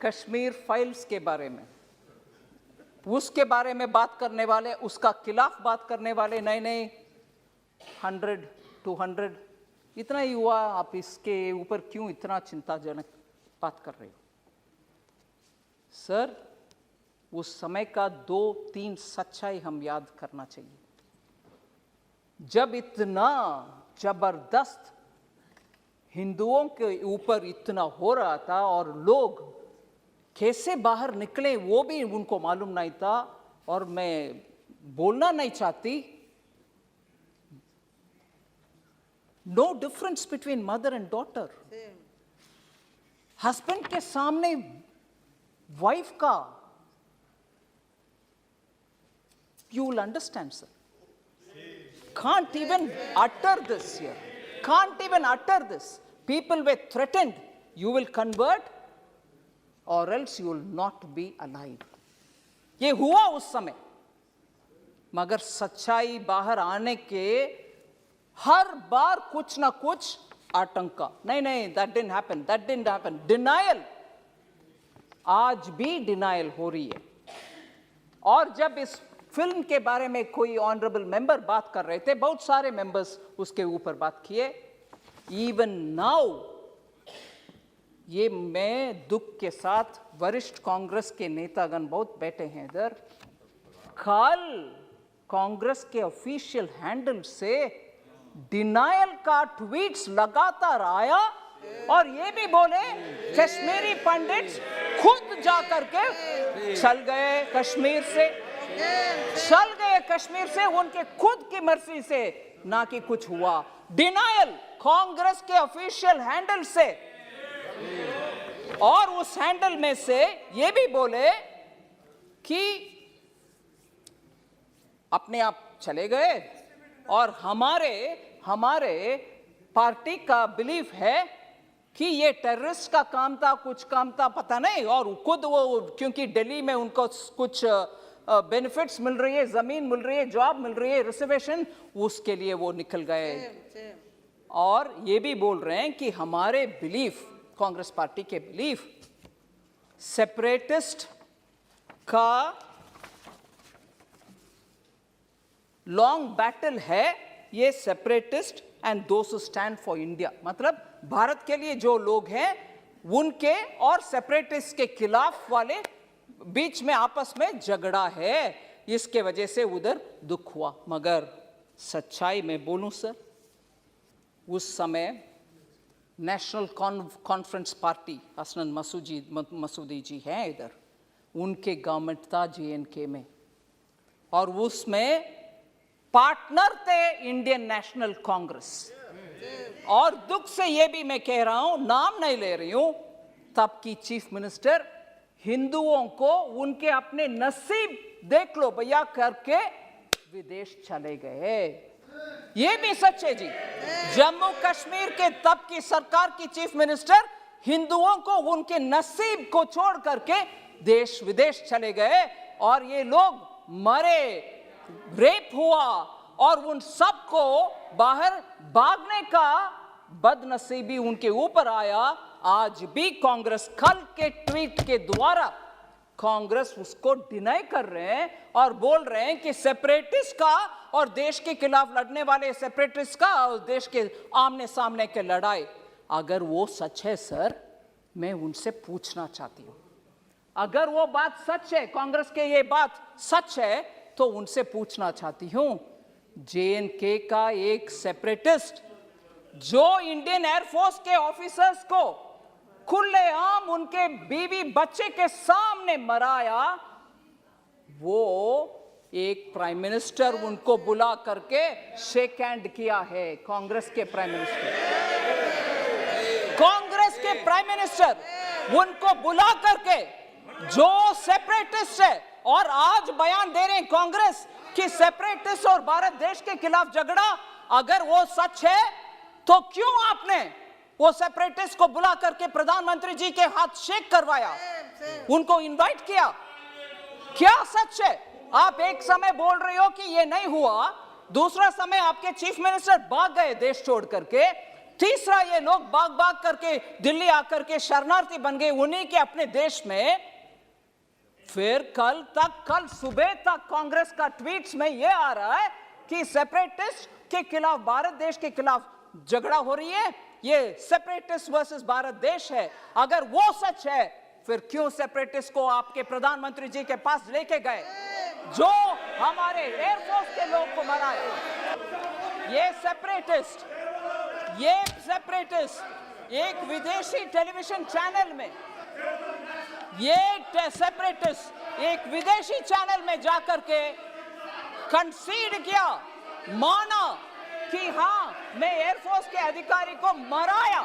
Kashmir files के बारे में, उसके बारे में बात करने वाले, उसका खिलाफ बात करने वाले, नहीं नहीं 100 200 इतना ही हुआ, आप इसके ऊपर क्यों इतना चिंताजनक बात कर रहे हो? सर, उस समय का 2-3 सच्चाई हम याद करना चाहिए। जब इतना जबरदस्त हिंदुओं के ऊपर इतना हो रहा था और लोग कैसे बाहर निकले वो भी उनको मालूम नहीं था, और मैं बोलना नहीं चाहती, no difference between mother and daughter. Husband के सामने वाइफ का, you will understand, sir. Can't even utter this here. Can't even utter this. People were threatened. You will convert or else you will not be alive. ये हुआ उस समय, मगर सच्चाई बाहर आने के हर बार कुछ ना कुछ आतंका, नहीं नहीं that didn't happen, that didn't happen. Denial, आज भी डिनायल हो रही है। और जब इस फिल्म के बारे में कोई ऑनरेबल मेंबर बात कर रहे थे, बहुत सारे मेंबर्स उसके ऊपर बात किए, इवन नाउ, ये मैं दुख के साथ, वरिष्ठ कांग्रेस के नेतागण बहुत बैठे हैं इधर, कल कांग्रेस के ऑफिशियल हैंडल से डिनायल का ट्वीट्स लगातार आया, और ये भी बोले कश्मीरी पंडित्स खुद जाकर के चल गए कश्मीर से, चल गए कश्मीर से उनके खुद की मर्जी से, ना कि कुछ हुआ। डिनायल कांग्रेस के ऑफिशियल हैंडल से, और उस हैंडल में से ये भी बोले कि अपने आप चले गए, और हमारे पार्टी का बिलीफ है कि ये टेररिस्ट का काम था, कुछ काम था, पता नहीं, और खुद वो, क्योंकि दिल्ली में उनको कुछ बेनिफिट्स मिल रही है, जमीन मिल रही है, जॉब मिल रही है, रिजर्वेशन, उसके लिए वो निकल गए। और ये भी बोल रहे हैं कि हमारे बिलीफ, कांग्रेस पार्टी के बिलीफ, सेपरेटिस्ट का लॉन्ग बैटल है ये, separatist and those who stand for India, मतलब भारत के लिए जो लोग हैं उनके और सेपरेटिस्ट के खिलाफ वाले बीच में आपस में झगड़ा है, इसके वजह से उधर दुख हुआ। मगर सच्चाई में बोलूं सर, उस समय नेशनल कॉन्फ्रेंस पार्टी, हसनन मसूदी जी हैं इधर, उनके गवर्नमेंट था JNK में, और उसमें पार्टनर थे इंडियन नेशनल कांग्रेस। और दुख से ये भी मैं कह रहा हूं, नाम नहीं ले रही हूं, तब की चीफ मिनिस्टर हिंदुओं को उनके अपने नसीब देख लो भैया करके विदेश चले गए। ये भी सच है जी। जम्मू कश्मीर के तब की सरकार की चीफ मिनिस्टर हिंदुओं को उनके नसीब को छोड़ करके देश विदेश चले गए, और ये लोग मरे, रेप हुआ, और उन सबको बाहर भागने का बदनसीबी उनके ऊपर आया। आज भी कांग्रेस कल के ट्वीट के द्वारा कांग्रेस उसको डिनाई कर रहे हैं और बोल रहे हैं कि सेपरेटिस्ट का और देश के खिलाफ लड़ने वाले सेपरेटिस्ट का और देश के आमने सामने के लड़ाई, अगर वो सच है सर, मैं उनसे पूछना चाहती हूं, अगर वो बात सच है, कांग्रेस के ये बात सच है, तो उनसे पूछना चाहती हूं, JNK का एक सेपरेटिस्ट जो इंडियन एयरफोर्स के ऑफिसर्स को खुलेआम उनके बीवी बच्चे के सामने मराया, वो एक प्राइम मिनिस्टर उनको बुला करके शेक हैंड किया है। कांग्रेस के प्राइम मिनिस्टर, कांग्रेस के प्राइम मिनिस्टर उनको बुला करके, जो सेपरेटिस्ट है, और आज बयान दे रहे हैं कांग्रेस कि सेपरेटिस्ट और भारत देश के खिलाफ झगड़ा, अगर वो सच है तो क्यों आपने वो सेपरेटिस्ट को बुला करके प्रधानमंत्री जी के हाथ शेक करवाया, उनको इनवाइट किया? क्या सच है? आप एक समय बोल रहे हो कि ये नहीं हुआ, दूसरा समय आपके चीफ मिनिस्टर भाग गए देश छोड़ करके, तीसरा, ये लोग भाग भाग करके दिल्ली आकर के शरणार्थी बन गए उन्हीं के अपने देश में। फिर कल सुबह तक कांग्रेस का ट्वीट्स में ये आ रहा है कि सेपरेटिस्ट के खिलाफ, भारत देश के खिलाफ झगड़ा हो रही है, ये सेपरेटिस्ट वर्सेस भारत देश है। अगर वो सच है, फिर क्यों सेपरेटिस्ट को आपके प्रधानमंत्री जी के पास लेके गए, जो हमारे एयरफोर्स के लोग को मराया? ये सेपरेटिस्ट एक विदेशी टेलीविजन चैनल में, ये सेपरेटिस्ट एक विदेशी चैनल में जाकर के कंसीड किया, माना कि हां मैं एयरफोर्स के अधिकारी को मराया।